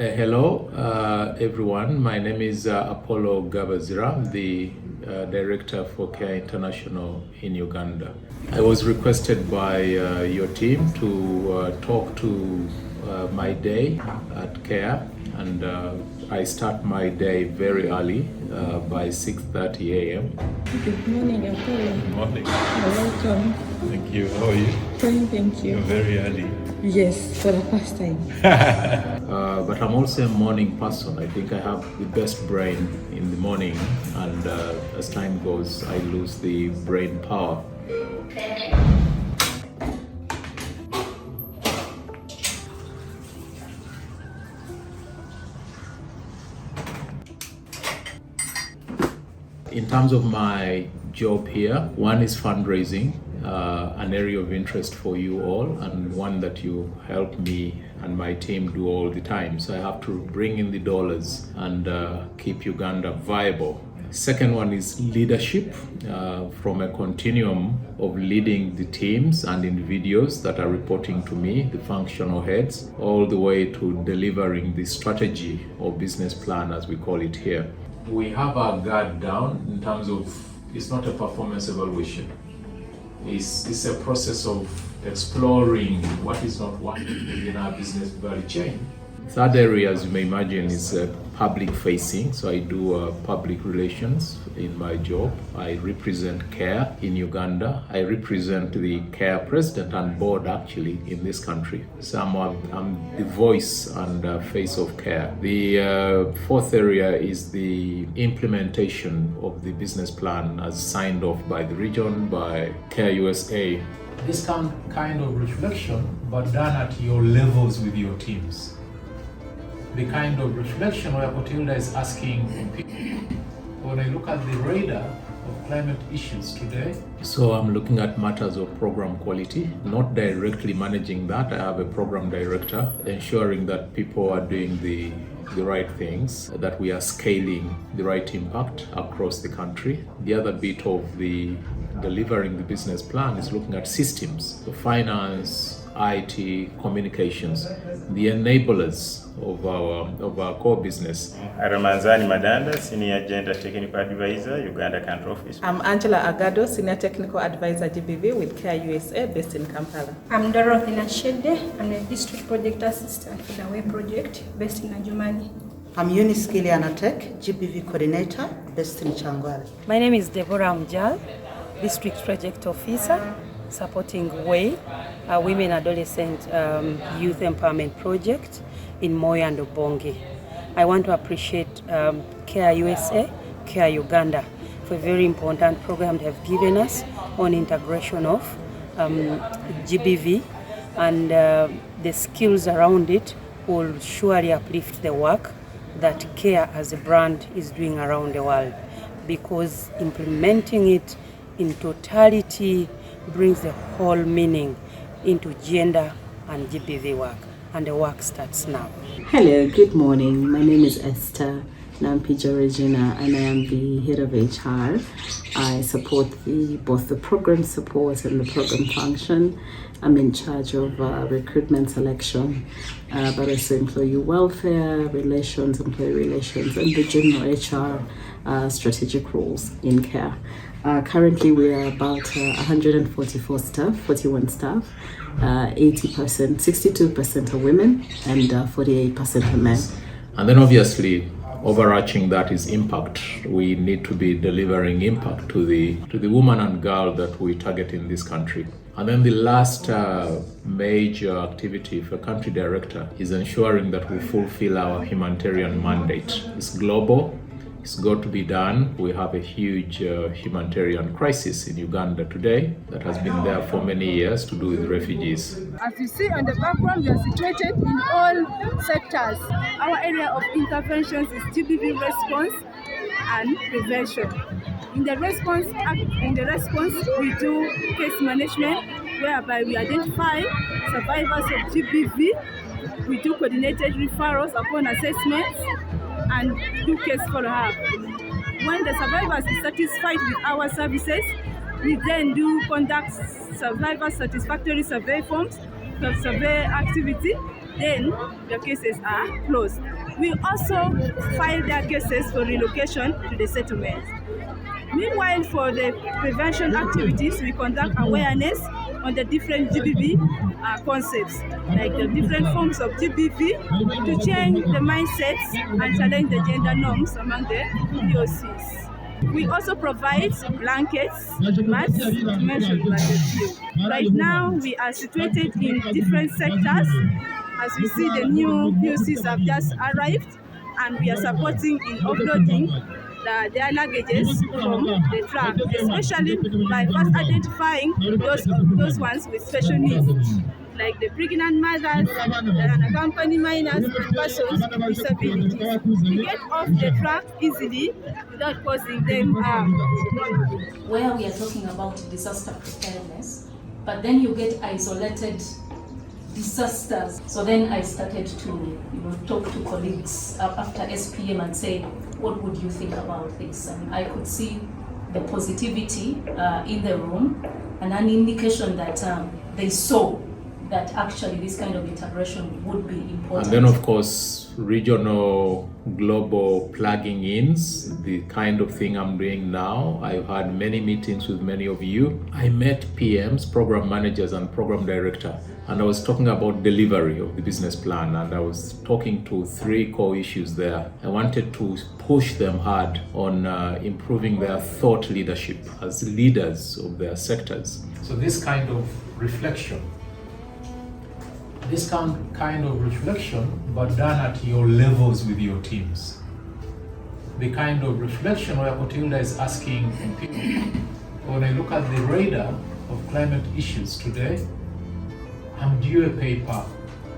Hello, everyone. My name is Apollo Gabazira. I'm the Director for Care International in Uganda. I was requested by your team to talk to my day at Care, and I start my day very early by 6:30 a.m. Good morning, Apollo. Good morning. Welcome. Thank you. How are you? Fine, thank you. You're very early. Yes, for the first time. But I'm also a morning person. I think I have the best brain in the morning, and as time goes, I lose the brain power. In terms of my job here, one is fundraising, an area of interest for you all, and one that you help me and my team do all the time. So I have to bring in the dollars and keep Uganda viable. Second one is leadership, from a continuum of leading the teams and individuals that are reporting to me, the functional heads, all the way to delivering the strategy or business plan, as we call it here. We have our guard down in terms of it's not a performance evaluation. It's a process of exploring what is not working within our business value chain. Third area, as you may imagine, is public facing. So I do public relations in my job. I represent CARE in Uganda. I represent the CARE president and board actually in this country. So I'm the voice and face of CARE. The fourth area is the implementation of the business plan as signed off by the region, by CARE USA. This kind of reflection, but done at your levels with your teams. The kind of reflection where Potilda is asking people, when I look at the radar of climate issues today. So I'm looking at matters of program quality, not directly managing that. I have a program director ensuring that people are doing the right things, that we are scaling the right impact across the country. The other bit of the delivering the business plan is looking at systems, so finance, IT, communications, the enablers of our core business. Ramanzani Madanda, Senior Agenda Technical Advisor, Uganda Country Office. I'm Angela Agado, Senior Technical Advisor GBV with CARE USA based in Kampala. I'm Dorothy Nashede. I'm a District Project Assistant for the WAY project based in Adjumani. I'm Eunice Kilianatek, GBV Coordinator based in Changwali. My name is Deborah Mjal, District Project Officer supporting WAY, a Women Adolescent Youth Empowerment Project in Moyo and Obongi. I want to appreciate CARE USA, CARE Uganda for a very important program they have given us on integration of GBV, and the skills around it will surely uplift the work that CARE as a brand is doing around the world, because implementing it in totality brings the whole meaning into gender and GBV work, and the work starts now. Hello, good morning. My name is Esther Nampijo Regina, and I am the head of HR. I support both the program support and the program function. I'm in charge of recruitment selection, but also employee welfare, relations, employee relations, and the general HR strategic roles in CARE. Currently, we are about 144 staff, 41 staff, 80%, 62% are women, and 48% are men. And then obviously, overarching that is impact. We need to be delivering impact to the woman and girl that we target in this country. And then the last major activity for country director is ensuring that we fulfill our humanitarian mandate. It's global. It's got to be done. We have a huge humanitarian crisis in Uganda today that has been there for many years to do with refugees. As you see on the background, we are situated in all sectors. Our area of interventions is GBV response and prevention. In the response, we do case management, whereby we identify survivors of GBV. We do coordinated referrals upon assessments and do case follow-up. When the survivors is satisfied with our services, we then conduct survivor satisfactory survey forms, survey activity, then the cases are closed. We also file their cases for relocation to the settlements. Meanwhile, for the prevention activities, we conduct awareness on the different GBV concepts, like the different forms of GBV, to change the mindsets and challenge the gender norms among the POCs. We also provide blankets, mats, to mention but a few. Right now, we are situated in different sectors. As we see, the new POCs have just arrived, and we are supporting in offloading their luggages from the truck, especially by first identifying those ones with special needs, like the pregnant mothers, the unaccompanied minors, and persons with disabilities, to get off the truck easily without causing them harm. Where we are talking about disaster preparedness, but then you get isolated disasters. So then I started to talk to colleagues after SPM and say, what would you think about this? And I could see the positivity in the room and an indication that they saw that actually this kind of integration would be important. And then of course, regional, global plugging ins, the kind of thing I'm doing now. I've had many meetings with many of you. I met PMs, program managers and program director, and I was talking about delivery of the business plan, and I was talking to 3 core issues there. I wanted to push them hard on improving their thought leadership as leaders of their sectors. So this kind of reflection, but done at your levels with your teams. The kind of reflection where Clotilda is asking people, when I look at the radar of climate issues today, I'm due a paper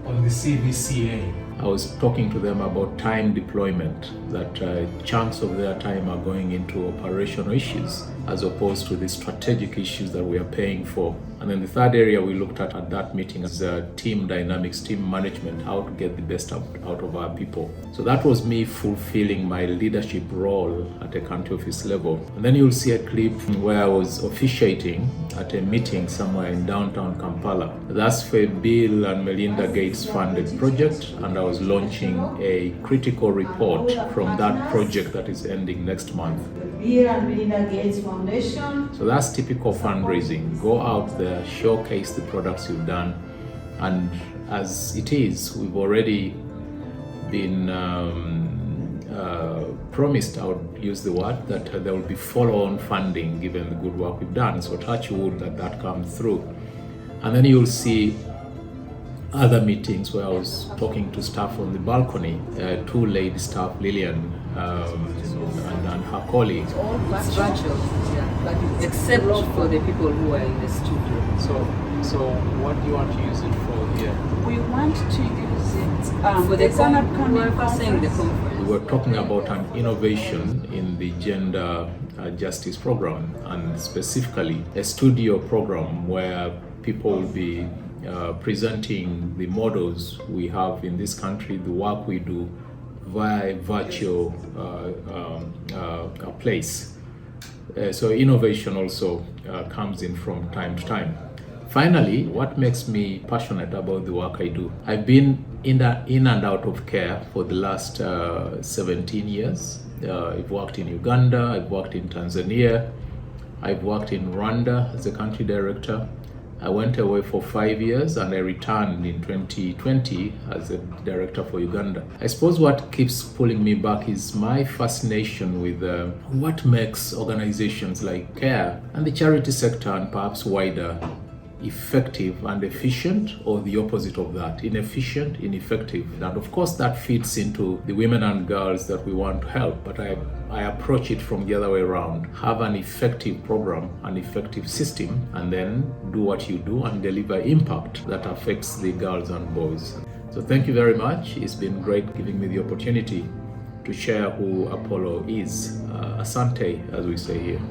on the CVCA. I was talking to them about time deployment, that chunks of their time are going into operational issues as opposed to the strategic issues that we are paying for. And then the third area we looked at that meeting is team dynamics, team management, how to get the best out of our people. So that was me fulfilling my leadership role at a country office level. And then you'll see a clip where I was officiating at a meeting somewhere in downtown Kampala. That's for a Bill and Melinda Gates funded project, and I was launching a critical report from that project that is ending next month. Bill and Melinda Gates Foundation. So that's typical fundraising. Go out there, showcase the products you've done, and as it is, we've already been promised, I would use the word, that there will be follow-on funding given the good work we've done. So touch wood that comes through. And then you'll see other meetings where I was talking to staff on the balcony, 2 lady staff, Lillian and her colleague. It's virtual, but except for the people who are in the studio. So what do you want to use it for here? We want to use it for the conference. We were talking about an innovation in the gender justice program, and specifically a studio program where people will be presenting the models we have in this country, the work we do via virtual place. So innovation also comes in from time to time. Finally, what makes me passionate about the work I do? I've been in and out of care for the last 17 years. I've worked in Uganda, I've worked in Tanzania, I've worked in Rwanda as a country director. I went away for 5 years and I returned in 2020 as a director for Uganda. I suppose what keeps pulling me back is my fascination with what makes organizations like CARE and the charity sector and perhaps wider effective and efficient, or the opposite of that, inefficient, ineffective. And of course that fits into the women and girls that we want to help, but I approach it from the other way around. Have an effective program, an effective system, and then do what you do and deliver impact that affects the girls and boys. So thank you very much. It's been great giving me the opportunity to share who Apollo is. Asante, as we say here.